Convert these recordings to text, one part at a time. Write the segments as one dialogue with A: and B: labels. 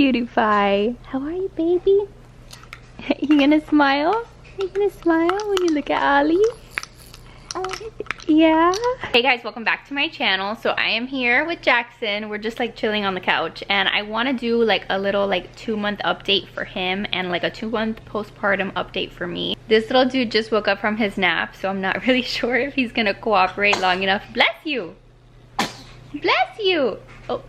A: cutie pie. How are you, baby? You gonna smile? You gonna smile when you look at Ollie? Yeah. Hey guys, welcome back to my channel. So I am here with Jackson. We're just like chilling on the couch, and I want to do like a little like 2-month update for him and like a 2-month postpartum update for me. This little dude just woke up from his nap, so I'm not really sure if he's gonna cooperate long enough. Bless you. Bless you. Oh,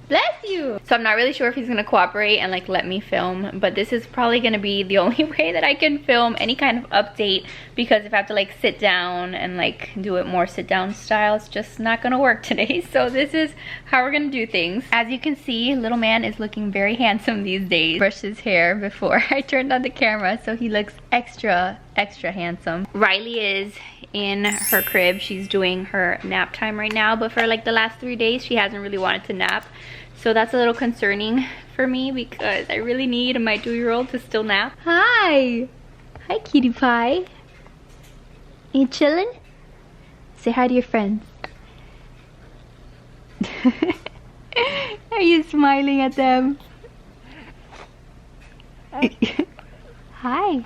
A: bless you. So I'm not really sure if he's gonna cooperate and like let me film, but this is probably gonna be the only way that I can film any kind of update, because if I have to like sit down and like do it more sit down style, it's just not gonna work today. So this is how we're gonna do things. As you can see, little man is looking very handsome these days. Brushed his hair before I turned on the camera, so he looks extra handsome. Riley is in her crib. She's doing her nap time right now, but for like the last 3 days she hasn't really wanted to nap, so that's a little concerning for me because I really need my 2-year-old to still nap. Hi cutie pie. You chilling? Say hi to your friends. Are you smiling at them? Hi.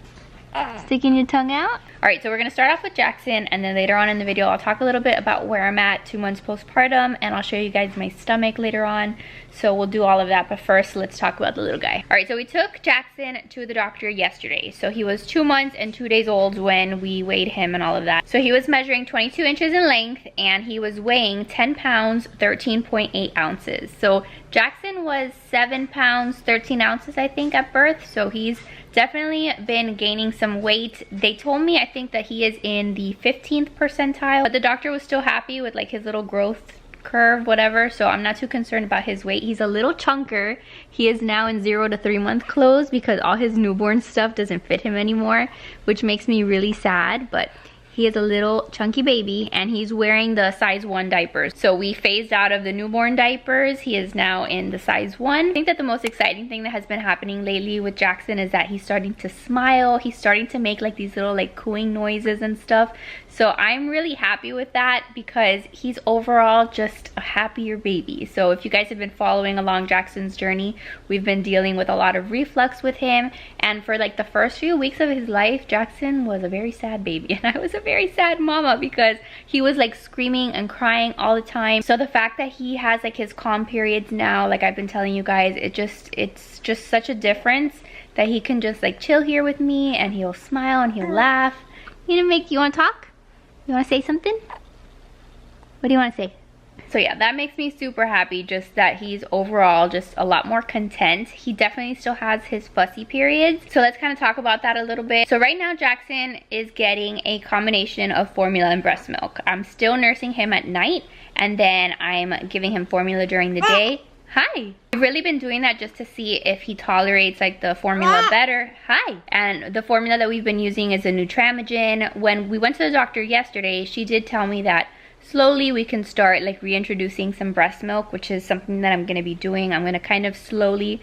A: Sticking your tongue out? Alright, so we're gonna start off with Jackson, and then later on in the video I'll talk a little bit about where I'm at 2 months postpartum, and I'll show you guys my stomach later on. So we'll do all of that, but first let's talk about the little guy. Alright, so we took Jackson to the doctor yesterday. So he was 2 months and 2 days old when we weighed him and all of that. So he was measuring 22 inches in length, and he was weighing 10 pounds 13.8 ounces. So Jackson was 7 pounds 13 ounces I think at birth, so he's definitely been gaining some weight. They told me I think that he is in the 15th percentile, but the doctor was still happy with like his little growth curve, whatever, so I'm not too concerned about his weight. He's a little chunker. He is now in 0 to 3 month clothes because all his newborn stuff doesn't fit him anymore, which makes me really sad, but he is a little chunky baby, and he's wearing the size 1 diapers. So we phased out of the newborn diapers. He is now in the size 1. I think that the most exciting thing that has been happening lately with Jackson is that he's starting to smile. He's starting to make like these little like cooing noises and stuff. So I'm really happy with that because he's overall just a happier baby. So if you guys have been following along Jackson's journey, we've been dealing with a lot of reflux with him. And for like the first few weeks of his life, Jackson was a very sad baby. And I was a very sad mama because he was like screaming and crying all the time. So the fact that he has like his calm periods now, like I've been telling you guys, it's just such a difference that he can just like chill here with me, and he'll smile and he'll laugh. You want to talk? You want to say something? What do you want to say? So yeah, that makes me super happy, just that he's overall just a lot more content. He definitely still has his fussy periods. So let's kind of talk about that a little bit. So right now Jackson is getting a combination of formula and breast milk. I'm still nursing him at night, and then I'm giving him formula during the day. Hi. I've really been doing that just to see if he tolerates like the formula better. Hi. And the formula that we've been using is a Nutramigen. When we went to the doctor yesterday, she did tell me that slowly we can start like reintroducing some breast milk, which is something that I'm going to be doing. I'm going to kind of slowly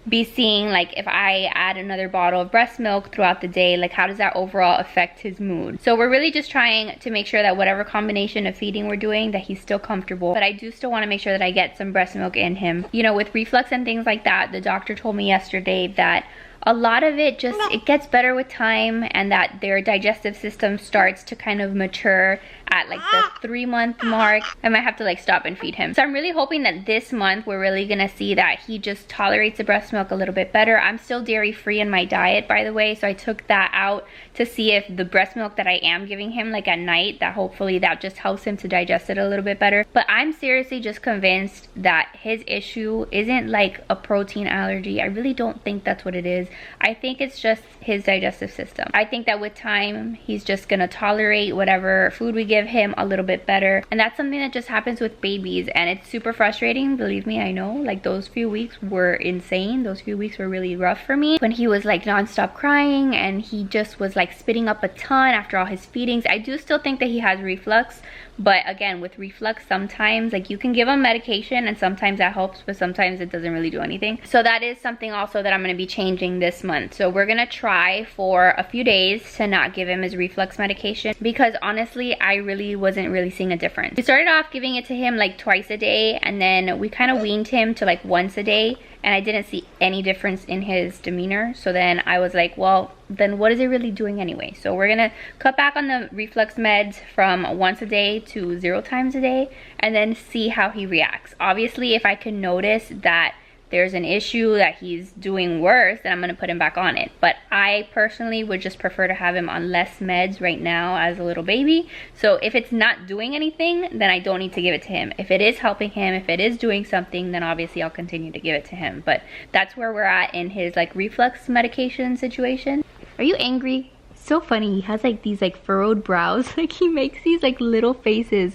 A: be seeing like if I add another bottle of breast milk throughout the day, like how does that overall affect his mood. So we're really just trying to make sure that whatever combination of feeding we're doing, that he's still comfortable, but I do still want to make sure that I get some breast milk in him. You know, with reflux and things like that, the doctor told me yesterday that a lot of it just, it gets better with time, and that their digestive system starts to kind of mature at like the 3-month mark. I might have to like stop and feed him. So I'm really hoping that this month we're really gonna see that he just tolerates the breast milk a little bit better. I'm still dairy free in my diet, by the way, so I took that out to see if the breast milk that I am giving him like at night, that hopefully that just helps him to digest it a little bit better. But I'm seriously just convinced that his issue isn't like a protein allergy. I really don't think that's what it is. I think it's just his digestive system. I think that with time he's just gonna tolerate whatever food we give him a little bit better, and that's something that just happens with babies, and it's super frustrating, believe me. I know, like those few weeks were insane. Those few weeks were really rough for me when he was like non-stop crying and he just was like spitting up a ton after all his feedings. I do still think that he has reflux, but again, with reflux, sometimes like you can give him medication and sometimes that helps, but sometimes it doesn't really do anything. So that is something also that I'm going to be changing this month. So we're going to try for a few days to not give him his reflux medication, because honestly I really really wasn't seeing a difference. We started off giving it to him like twice a day, and then we kind of weaned him to like once a day, and I didn't see any difference in his demeanor. So then I was like, well, then what is it really doing anyway? So we're gonna cut back on the reflux meds from once a day to 0 times a day, and then see how he reacts. Obviously, if I can notice that there's an issue that he's doing worse, then I'm gonna put him back on it. But I personally would just prefer to have him on less meds right now as a little baby. So if it's not doing anything, then I don't need to give it to him. If it is helping him, if it is doing something, then obviously I'll continue to give it to him. But that's where we're at in his like reflux medication situation. Are you angry? So funny, he has like these like furrowed brows. Like he makes these like little faces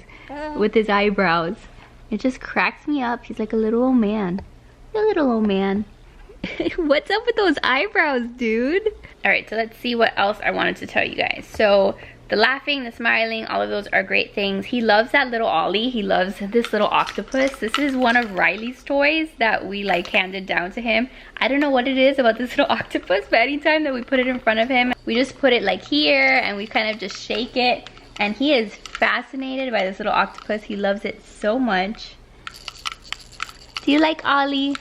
A: with his eyebrows. It just cracks me up. He's like a little old man. A little old man. What's up with those eyebrows, dude? All right, so let's see what else I wanted to tell you guys. So the laughing, the smiling, all of those are great things. He loves that little Ollie. He loves this little octopus. This is one of Riley's toys that we like handed down to him. I don't know what it is about this little octopus, but anytime that we put it in front of him, we just put it like here and we kind of just shake it. And he is fascinated by this little octopus. He loves it so much. Do you like Ollie?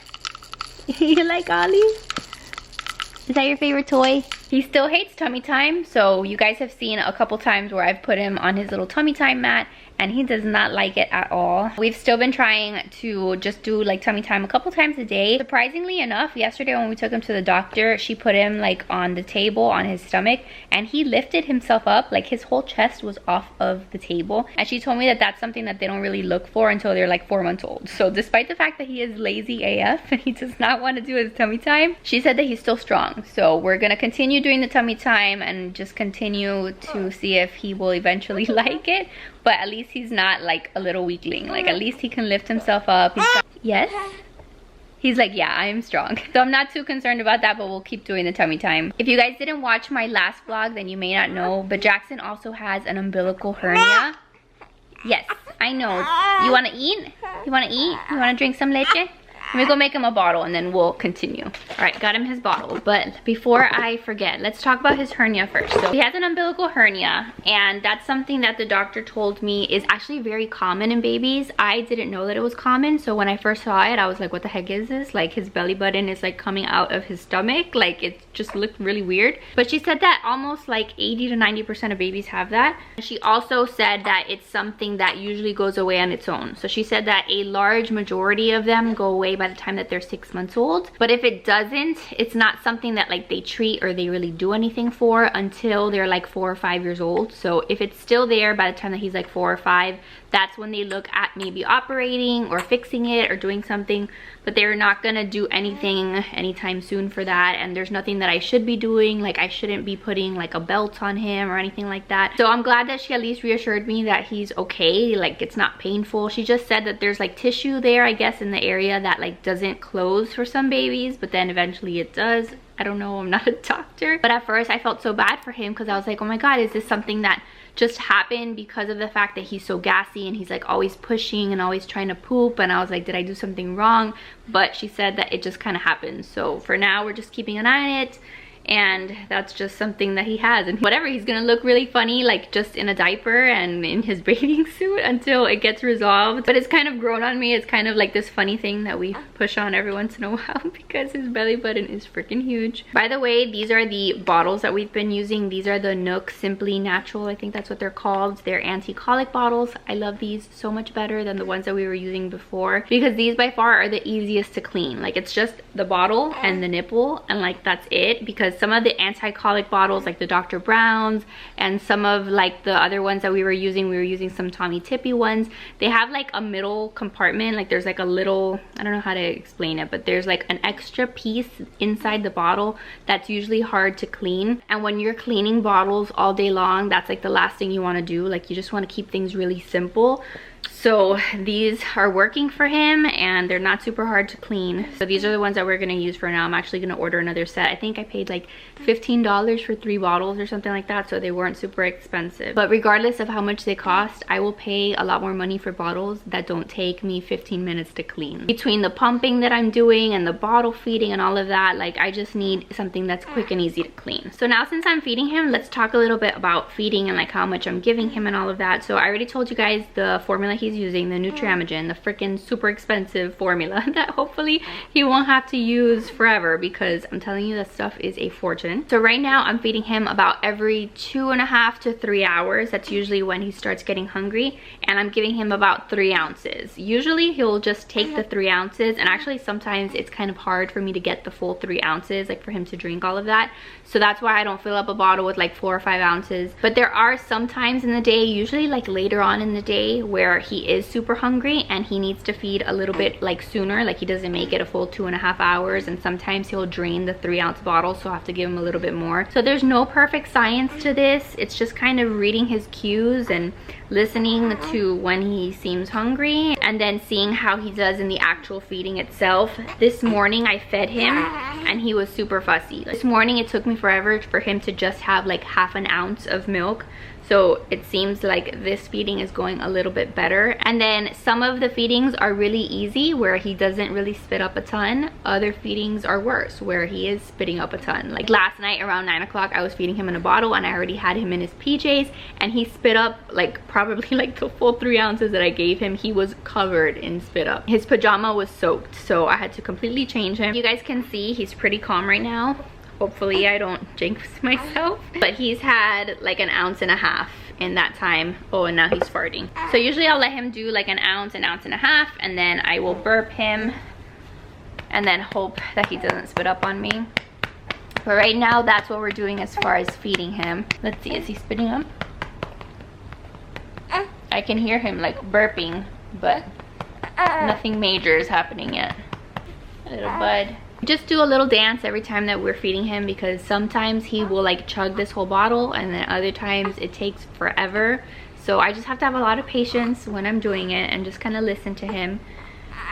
A: You like Ollie? Is that your favorite toy? He still hates tummy time, so you guys have seen a couple times where I've put him on his little tummy time mat, and he does not like it at all. We've still been trying to just do like tummy time a couple times a day. Surprisingly enough, yesterday when we took him to the doctor, she put him like on the table on his stomach, and he lifted himself up, like his whole chest was off of the table. And she told me that that's something that they don't really look for until they're like 4 months old. So despite the fact that he is lazy AF and he does not want to do his tummy time, she said that he's still strong. So we're gonna continue doing the tummy time and just continue to see if he will eventually like it. But at least he's not like a little weakling. Like at least he can lift himself up. Yes? He's like, yeah, I am strong. So I'm not too concerned about that, but we'll keep doing the tummy time. If you guys didn't watch my last vlog, then you may not know, but Jackson also has an umbilical hernia. Yes, I know. You wanna eat? You wanna eat? You wanna drink some leche? Let me go make him a bottle and then we'll continue. All right, got him his bottle. But before I forget, let's talk about his hernia first. So he has an umbilical hernia, and that's something that the doctor told me is actually very common in babies. I didn't know that it was common. So when I first saw it, I was like, what the heck is this? Like his belly button is like coming out of his stomach. Like it just looked really weird. But she said that almost like 80 to 90% of babies have that. She also said that it's something that usually goes away on its own. So she said that a large majority of them go away by the time that they're 6 months old. But if it doesn't, it's not something that like they treat or they really do anything for until they're like 4 or 5 years old. So if it's still there by the time that he's like 4 or 5, that's when they look at maybe operating or fixing it or doing something. But they're not gonna do anything anytime soon for that, and there's nothing that I should be doing. Like I shouldn't be putting like a belt on him or anything like that. So I'm glad that she at least reassured me that he's okay, like it's not painful. She just said that there's like tissue there, I guess, in the area that like doesn't close for some babies, but then eventually it does. I don't know, I'm not a doctor. But at first I felt so bad for him because I was like, oh my god, is this something that just happened because of the fact that he's so gassy and he's like always pushing and always trying to poop? And I was like, did I do something wrong? But she said that it just kind of happens. So for now, we're just keeping an eye on it. And that's just something that he has, and whatever, he's gonna look really funny like just in a diaper and in his bathing suit until it gets resolved. But it's kind of grown on me. It's kind of like this funny thing that we push on every once in a while because his belly button is freaking huge. By the way, these are the bottles that we've been using. These are the Nook Simply Natural, I think that's what they're called. They're anti-colic bottles. I love these so much better than the ones that we were using before because these by far are the easiest to clean. Like it's just the bottle and the nipple, and like that's it. Because some of the anti-colic bottles like the Dr. Brown's and some of like the other ones that we were using some Tommy Tippy ones, they have like a middle compartment. Like there's like a little, I don't know how to explain it, but there's like an extra piece inside the bottle that's usually hard to clean. And when you're cleaning bottles all day long, that's like the last thing you want to do. Like you just want to keep things really simple. So these are working for him and they're not super hard to clean. So these are the ones that we're gonna use for now. I'm actually gonna order another set. I think I paid like $15 for 3 bottles or something like that, so they weren't super expensive. But regardless of how much they cost, I will pay a lot more money for bottles that don't take me 15 minutes to clean. Between the pumping that I'm doing and the bottle feeding and all of that, like I just need something that's quick and easy to clean. So now since I'm feeding him, let's talk a little bit about feeding and like how much I'm giving him and all of that. So I already told you guys the formula he's using, the Nutramigen, the freaking super expensive formula that hopefully he won't have to use forever, because I'm telling you that stuff is a fortune. So right now I'm feeding him about every 2.5 to 3 hours. That's usually when he starts getting hungry, and I'm giving him about 3 ounces. Usually he'll just take the 3 ounces, and actually sometimes it's kind of hard for me to get the full 3 ounces, like for him to drink all of that. So that's why I don't fill up a bottle with like 4 or 5 ounces. But there are some times in the day, usually like later on in the day, where he is super hungry and he needs to feed a little bit like sooner, like he doesn't make it a full 2.5 hours, and sometimes he'll drain the 3 ounce bottle, so I have to give him a little bit more. So there's no perfect science to this. It's just kind of reading his cues and listening to when he seems hungry, and then seeing how he does in the actual feeding itself. This morning I fed him and he was super fussy. This morning it took me forever for him to just have like 1/2 ounce of milk. So it seems like this feeding is going a little bit better. And then some of the feedings are really easy, where he doesn't really spit up a ton. Other feedings are worse, where he is spitting up a ton. Like last night around 9 o'clock, I was feeding him in a bottle and I already had him in his PJs, and he spit up like probably like the full 3 ounces that I gave him. He was covered in spit up. His pajama was soaked, so I had to completely change him. You guys can see he's pretty calm right now. Hopefully I don't jinx myself. But he's had like 1.5 ounces in that time. Oh, and now he's farting. So usually I'll let him do like 1 ounce, 1.5 ounces, and then I will burp him and then hope that he doesn't spit up on me. But right now that's what we're doing as far as feeding him. Let's see, is he spitting up? I can hear him like burping, but nothing major is happening yet. Little bud. Just do a little dance every time that we're feeding him, because sometimes he will like chug this whole bottle and then other times it takes forever. So I just have to have a lot of patience when I'm doing it and just kind of listen to him,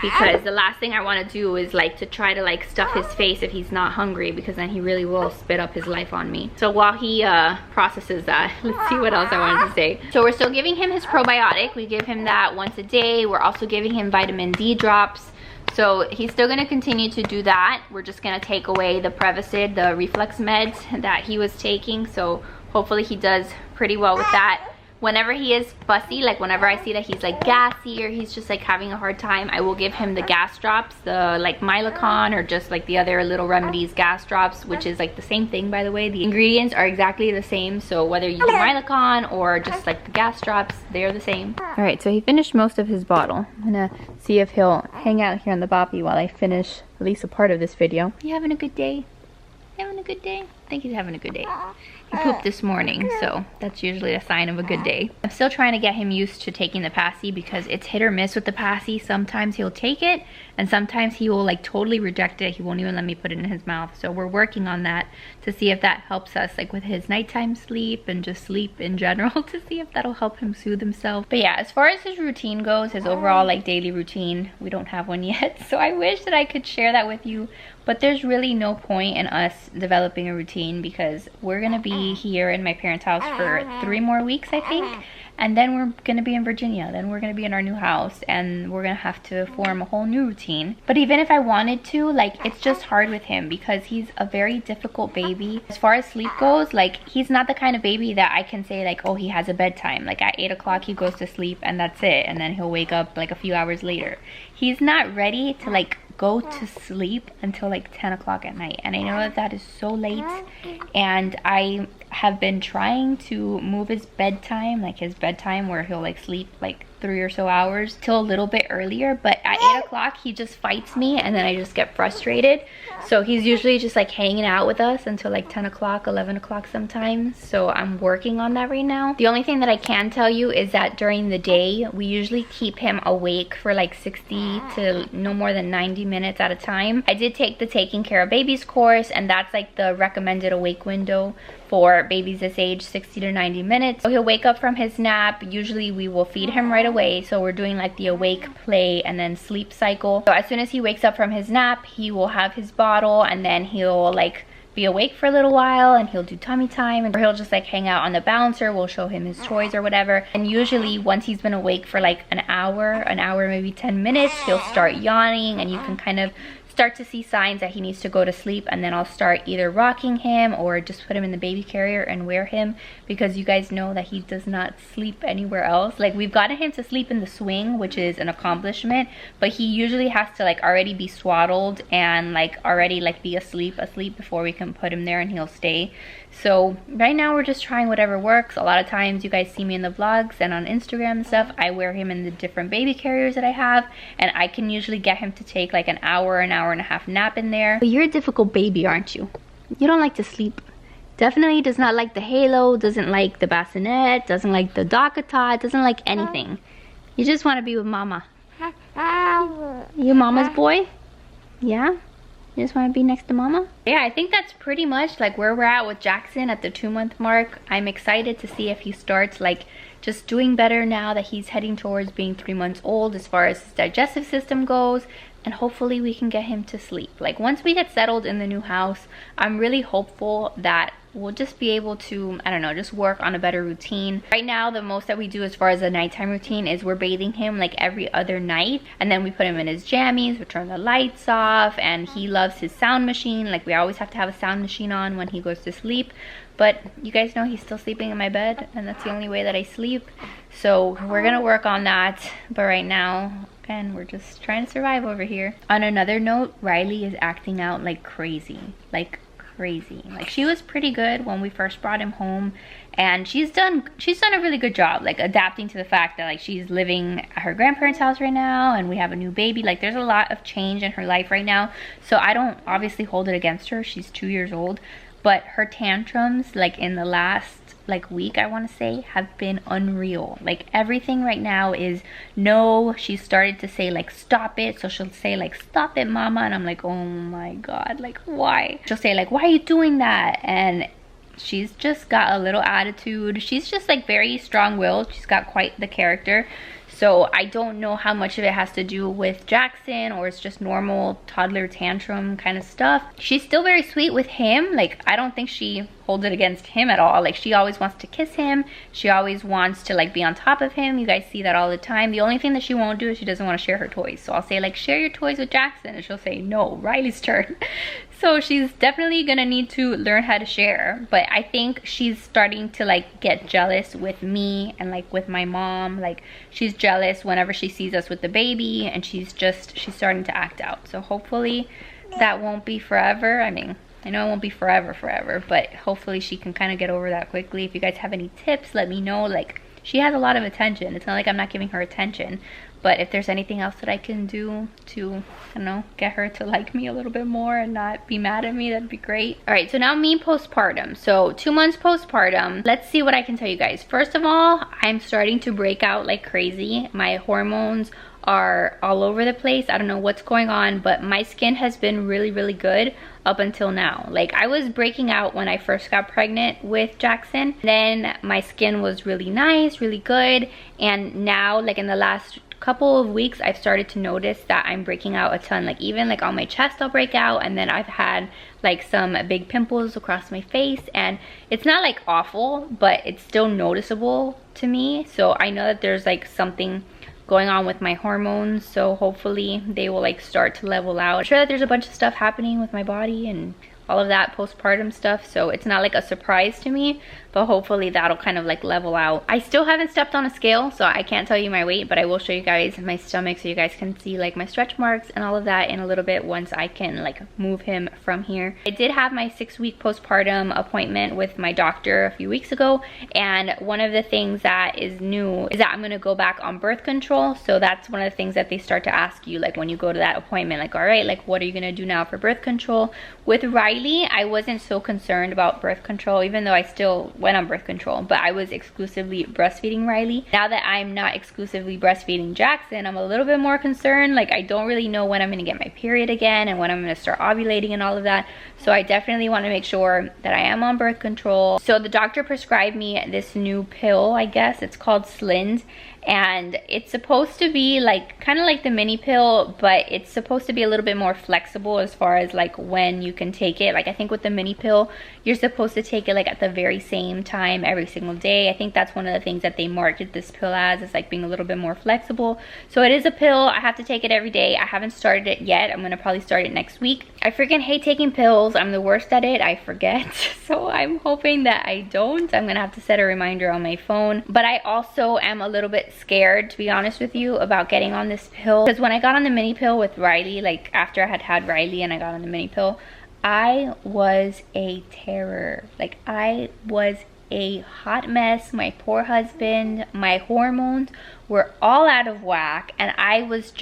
A: because the last thing I want to do is like to try to like stuff his face if he's not hungry, because then he really will spit up his life on me. So while he processes that, let's see what else I wanted to say. So we're still giving him his probiotic. We give him that once a day. We're also giving him vitamin D drops. So he's still going to continue to do that. We're just going to take away the Prevacid, the reflux meds that he was taking. So hopefully he does pretty well with that. Whenever he is fussy, like whenever I see that he's like gassy or he's just like having a hard time, I will give him the gas drops, the like Mylicon, or just like the other Little Remedies gas drops, which is like the same thing, by the way. The ingredients are exactly the same, so whether you do Mylicon or just like the gas drops, they're the same. All right, so he finished most of his bottle. I'm gonna see if he'll hang out here on the boppy while I finish at least a part of this video. You having a good day? Having a good day? I think he's having a good day. He pooped this morning, so that's usually a sign of a good day. I'm still trying to get him used to taking the passy, because it's hit or miss with the passy. Sometimes he'll take it and sometimes he will like totally reject it. He won't even let me put it in his mouth. So we're working on that to see if that helps us like with his nighttime sleep and just sleep in general, to see if that'll help him soothe himself. But yeah, as far as his routine goes, his overall like daily routine, we don't have one yet. So I wish that I could share that with you, but there's really no point in us developing a routine, because we're gonna be here in my parents' house for 3 more weeks, I think. And then we're gonna be in Virginia. Then we're gonna be in our new house, and we're gonna have to form a whole new routine. But even if I wanted to, like, it's just hard with him because he's a very difficult baby. As far as sleep goes, like, he's not the kind of baby that I can say like, oh, he has a bedtime. Like at 8 o'clock he goes to sleep and that's it. And then he'll wake up like a few hours later. He's not ready to like go to sleep until like 10 o'clock at night, and I know that that is so late, and I have been trying to move his bedtime, like his bedtime where he'll like sleep like 3 or so hours, till a little bit earlier, but at 8 o'clock he just fights me and then I just get frustrated. So he's usually just like hanging out with us until like 10 o'clock, 11 o'clock sometimes. So I'm working on that right now. The only thing that I can tell you is that during the day we usually keep him awake for like 60 to no more than 90 minutes at a time. I did take the Taking Care of Babies course, and that's like the recommended awake window for babies this age, 60 to 90 minutes. So he'll wake up from his nap. Usually we will feed him right away. So we're doing like the awake, play, and then sleep cycle. So as soon as he wakes up from his nap, he will have his bottle, and then he'll like be awake for a little while, and he'll do tummy time, or he'll just like hang out on the bouncer. We'll show him his toys or whatever. And usually once he's been awake for like an hour, maybe 10 minutes, he'll start yawning, and you can kind of start to see signs that he needs to go to sleep. And then I'll start either rocking him or just put him in the baby carrier and wear him, because you guys know that he does not sleep anywhere else. Like, we've gotten him to sleep in the swing, which is an accomplishment, but he usually has to like already be swaddled and like already like be asleep before we can put him there, and he'll stay. So right now we're just trying whatever works. A lot of times you guys see me in the vlogs and on Instagram and stuff, I wear him in the different baby carriers that I have, and I can usually get him to take like an hour and a half nap in there. But you're a difficult baby, aren't you? You don't like to sleep. Definitely does not like the halo, doesn't like the bassinet, doesn't like the dockatot, doesn't like anything. You just want to be with mama. You mama's boy? Yeah? You just want to be next to mama? Yeah, I think that's pretty much like where we're at with Jackson at the 2-month mark. I'm excited to see if he starts like just doing better now that he's heading towards being 3 months old as far as his digestive system goes. And hopefully we can get him to sleep. Like, once we get settled in the new house, I'm really hopeful that we'll just be able to, I don't know, just work on a better routine. Right now, the most that we do as far as the nighttime routine is we're bathing him like every other night, and then we put him in his jammies, we turn the lights off, and he loves his sound machine. Like, we always have to have a sound machine on when he goes to sleep. But you guys know he's still sleeping in my bed, and that's the only way that I sleep. So we're gonna work on that. But right now, again, we're just trying to survive over here. On another note, Riley is acting out like crazy. Like she was pretty good when we first brought him home, and she's done a really good job like adapting to the fact that like she's living at her grandparents' house right now, and we have a new baby. Like, there's a lot of change in her life right now, so I don't obviously hold it against her. She's 2 years old, but her tantrums like in the last like week, I want to say, have been unreal. Like, everything right now is no. She started to say like stop it, so she'll say like stop it mama, and I'm like, oh my god, like why? She'll say like, why are you doing that? And she's just got a little attitude. She's just like very strong-willed. She's got quite the character. So I don't know how much of it has to do with Jackson, or it's just normal toddler tantrum kind of stuff. She's still very sweet with him. Like, I don't think she holds it against him at all. Like, she always wants to kiss him. She always wants to like be on top of him. You guys see that all the time. The only thing that she won't do is she doesn't want to share her toys. So I'll say like, share your toys with Jackson, and she'll say no, Riley's turn. So she's definitely gonna need to learn how to share. But I think she's starting to like get jealous with me and like with my mom. Like, she's jealous whenever she sees us with the baby, and she's starting to act out. So hopefully that won't be forever. I mean, I know it won't be forever, but hopefully she can kind of get over that quickly. If you guys have any tips, let me know. Like, she has a lot of attention. It's not like I'm not giving her attention, but if there's anything else that I can do to, I don't know, get her to like me a little bit more and not be mad at me, that'd be great. All right, so now me postpartum. So 2 months postpartum. Let's see what I can tell you guys. First of all, I'm starting to break out like crazy. My hormones are all over the place. I don't know what's going on, but my skin has been really good up until now. Like, I was breaking out when I first got pregnant with Jackson. Then my skin was really nice, really good, and now like in the last couple of weeks I've started to notice that I'm breaking out a ton. Like, even like on my chest I'll break out, and then I've had like some big pimples across my face, and it's not like awful, but it's still noticeable to me. So I know that there's like something going on with my hormones, so hopefully they will like start to level out. I'm sure that there's a bunch of stuff happening with my body and all of that postpartum stuff, so it's not like a surprise to me, but hopefully that'll kind of like level out. I still haven't stepped on a scale, so I can't tell you my weight, but I will show you guys my stomach so you guys can see like my stretch marks and all of that in a little bit once I can like move him from here. I did have my 6-week postpartum appointment with my doctor a few weeks ago, and one of the things that is new is that I'm gonna go back on birth control. So that's one of the things that they start to ask you like when you go to that appointment, like, all right, like what are you gonna do now for birth control? With Riley, I wasn't so concerned about birth control, even though I still went on birth control, but I was exclusively breastfeeding Riley. Now that I'm not exclusively breastfeeding Jackson, I'm a little bit more concerned. Like, I don't really know when I'm gonna get my period again and when I'm gonna start ovulating and all of that. So I definitely want to make sure that I am on birth control. So the doctor prescribed me this new pill, I guess it's called Slind, and it's supposed to be like kind of like the mini pill, but it's supposed to be a little bit more flexible as far as like when you can take it. Like I think with the mini pill, you're supposed to take it like at the very same time every single day. I think that's one of the things that they market this pill as, is like being a little bit more flexible. So it is a pill. I have to take it every day. I haven't started it yet. I'm gonna probably start it next week. I freaking hate taking pills. I'm the worst at it. I forget. So I'm hoping that I don't. I'm gonna have to set a reminder on my phone. But I also am a little bit scared, to be honest with you, about getting on this pill, because when I got on the mini pill with Riley, like after I had Riley and I got on the mini pill, I was a terror. Like I was a hot mess. My poor husband, my hormones were all out of whack, and I was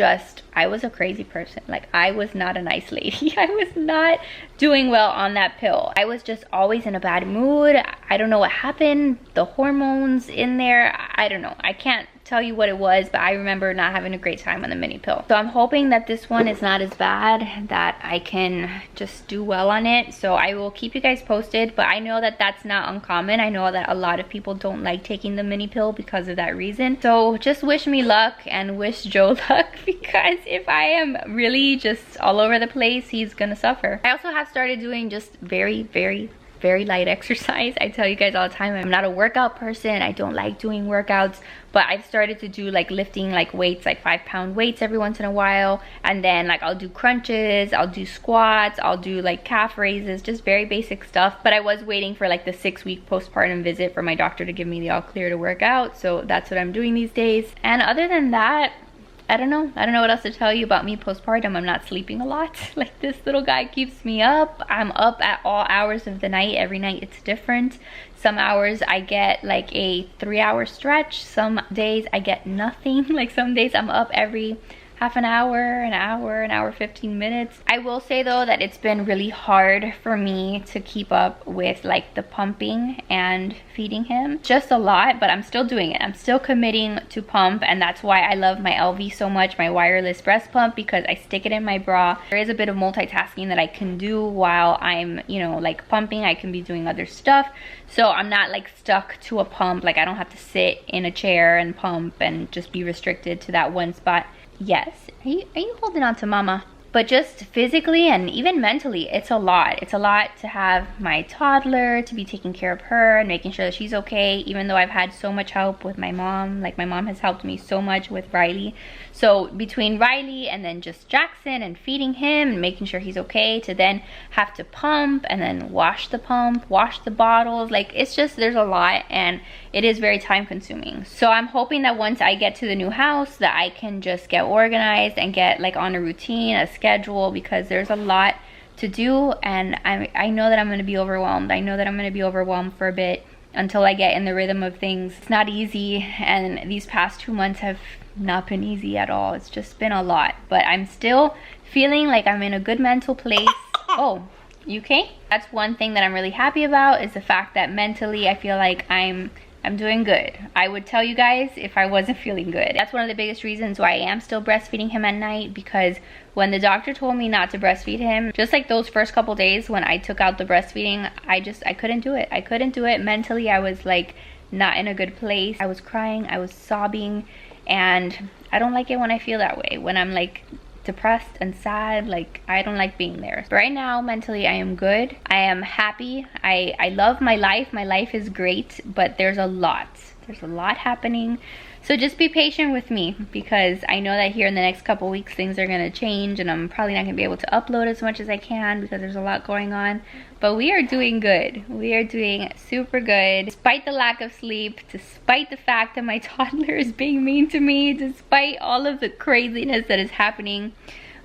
A: a crazy person. Like I was not a nice lady. I was not doing well on that pill. I was just always in a bad mood. I don't know what happened. The hormones in there, I don't know. I can't tell you what it was, but I remember not having a great time on the mini pill. So I'm hoping that this one is not as bad, that I can just do well on it. So I will keep you guys posted, but I know that that's not uncommon. I know that a lot of people don't like taking the mini pill because of that reason. So just wish me luck and wish Joe luck, because if I am really just all over the place, he's gonna suffer. I also have started doing just very light exercise. I tell you guys all the time, I'm not a workout person. I don't like doing workouts, but I've started to do like lifting like weights, like 5-pound weights every once in a while, and then like I'll do crunches, I'll do squats, I'll do like calf raises, just very basic stuff. But I was waiting for like the 6-week postpartum visit for my doctor to give me the all clear to work out, so that's what I'm doing these days. And other than that, I don't know what else to tell you about me postpartum. I'm not sleeping a lot. Like this little guy keeps me up. I'm up at all hours of the night. Every night it's different. Some hours I get like a 3-hour stretch. Some days I get nothing. Like some days I'm up every half an hour, an hour 15 minutes. I will say though that it's been really hard for me to keep up with like the pumping and feeding him. Just a lot, but I'm still doing it. I'm still committing to pump, and that's why I love my LV so much, my wireless breast pump, because I stick it in my bra. There is a bit of multitasking that I can do while I'm, you know, like pumping. I can be doing other stuff. So I'm not like stuck to a pump. Like I don't have to sit in a chair and pump and just be restricted to that one spot. Yes, are you holding on to mama? But just physically and even mentally, it's a lot. It's a lot to have my toddler, to be taking care of her and making sure that she's okay, even though I've had so much help with my mom. Like my mom has helped me so much with Riley. So between Riley and then just Jackson and feeding him and making sure he's okay, to then have to pump and then wash the pump, wash the bottles, like it's just, there's a lot, and it is very time consuming. So I'm hoping that once I get to the new house that I can just get organized and get like on a routine, a schedule, because there's a lot to do, and I know that I'm going to be overwhelmed. I know that I'm going to be overwhelmed for a bit until I get in the rhythm of things. It's not easy, and these past 2 months have not been easy at all. It's just been a lot, but I'm still feeling like I'm in a good mental place. Oh, you okay? That's one thing that I'm really happy about, is the fact that mentally I feel like I'm doing good. I would tell you guys if I wasn't feeling good. That's one of the biggest reasons why I am still breastfeeding him at night, because when the doctor told me not to breastfeed him, just like those first couple days when I took out the breastfeeding, I couldn't do it. I couldn't do it. Mentally, I was like not in a good place. I was crying, I was sobbing, and I don't like it when I feel that way. When I'm like depressed and sad, like I don't like being there. But right now, mentally, I am good. I am happy. I love my life. My life is great, but there's a lot happening. So just be patient with me, because I know that here in the next couple weeks things are going to change, and I'm probably not going to be able to upload as much as I can because there's a lot going on. But we are doing good. We are doing super good. Despite the lack of sleep, despite the fact that my toddler is being mean to me, despite all of the craziness that is happening,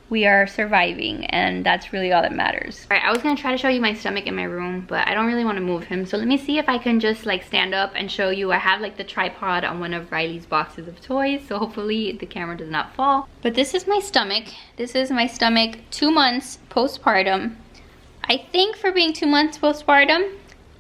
A: we are surviving, and that's really all that matters. All right, I was gonna try to show you my stomach in my room, but I don't really want to move him. So let me see if I can just like stand up and show you. I have like the tripod on one of Riley's boxes of toys, so hopefully the camera does not fall. But this is my stomach. This is my stomach 2 months postpartum. I think for being 2 months postpartum,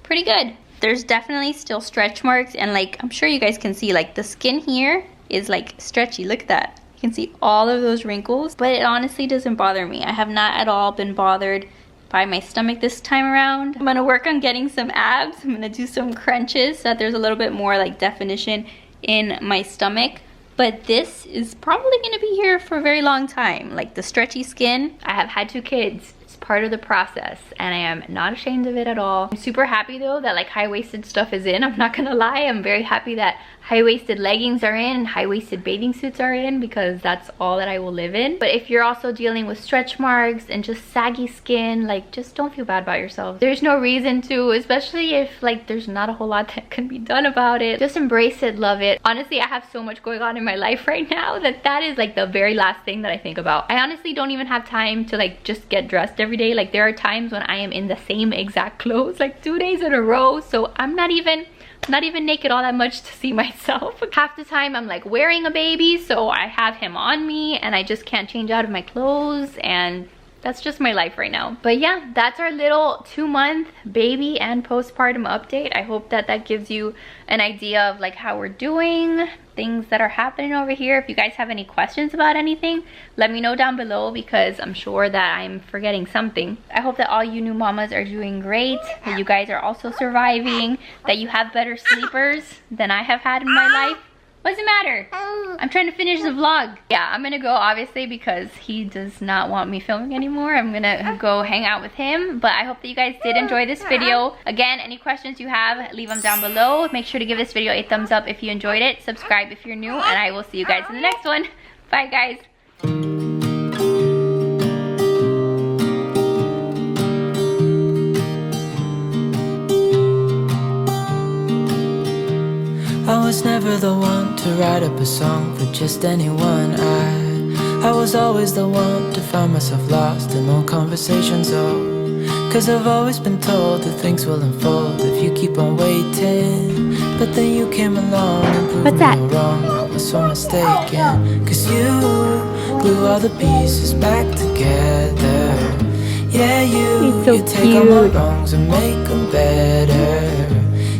A: pretty good. There's definitely still stretch marks, and like I'm sure you guys can see, like the skin here is like stretchy. Look at that. You can see all of those wrinkles, but it honestly doesn't bother me. I have not at all been bothered by my stomach this time around. I'm gonna work on getting some abs. I'm gonna do some crunches so that there's a little bit more like definition in my stomach. but this is probably gonna be here for a very long time. Like the stretchy skin, I have had 2 kids. It's part of the process and I am not ashamed of it at all. I'm super happy though that like high-waisted stuff is in. I'm not gonna lie, I'm very happy that high-waisted leggings are in and high-waisted bathing suits are in, because that's all that I will live in. But if you're also dealing with stretch marks and just saggy skin, like just don't feel bad about yourself. There's no reason to, especially if like there's not a whole lot that can be done about it. Just embrace it, love it. Honestly, I have so much going on in my life right now that is like the very last thing that I think about. I honestly don't even have time to like just get dressed every day. Like there are times when I am in the same exact clothes like 2 days in a row, so I'm not even naked all that much to see myself. Half the time I'm like wearing a baby, so I have him on me and I just can't change out of my clothes, and that's just my life right now. But yeah, that's our little 2-month baby and postpartum update. I hope that gives you an idea of like how we're doing, things that are happening over here. If you guys have any questions about anything, let me know down below, because I'm sure that I'm forgetting something. I hope that all you new mamas are doing great, that you guys are also surviving, that you have better sleepers than I have had in my life. What's the matter? I'm trying to finish the vlog. Yeah, I'm gonna go obviously because he does not want me filming anymore. I'm gonna go hang out with him. But I hope that you guys did enjoy this video. Again, any questions you have, leave them down below. Make sure to give this video a thumbs up if you enjoyed it. Subscribe if you're new, and I will see you guys in the next one. Bye guys.
B: I was never the one to write up a song for just anyone. I was always the one to find myself lost in old conversations. Oh, 'cause I've always been told that things will unfold if you keep on waiting. But then you came along and proved me all wrong. I was so mistaken, 'cause you glue all the pieces back together. Yeah, you take all my wrongs and make them better.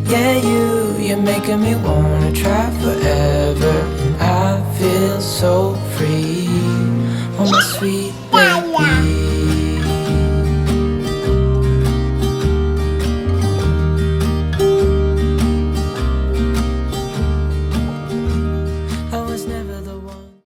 B: Yeah, you're making me wanna try forever. And I feel so free. Oh my sweet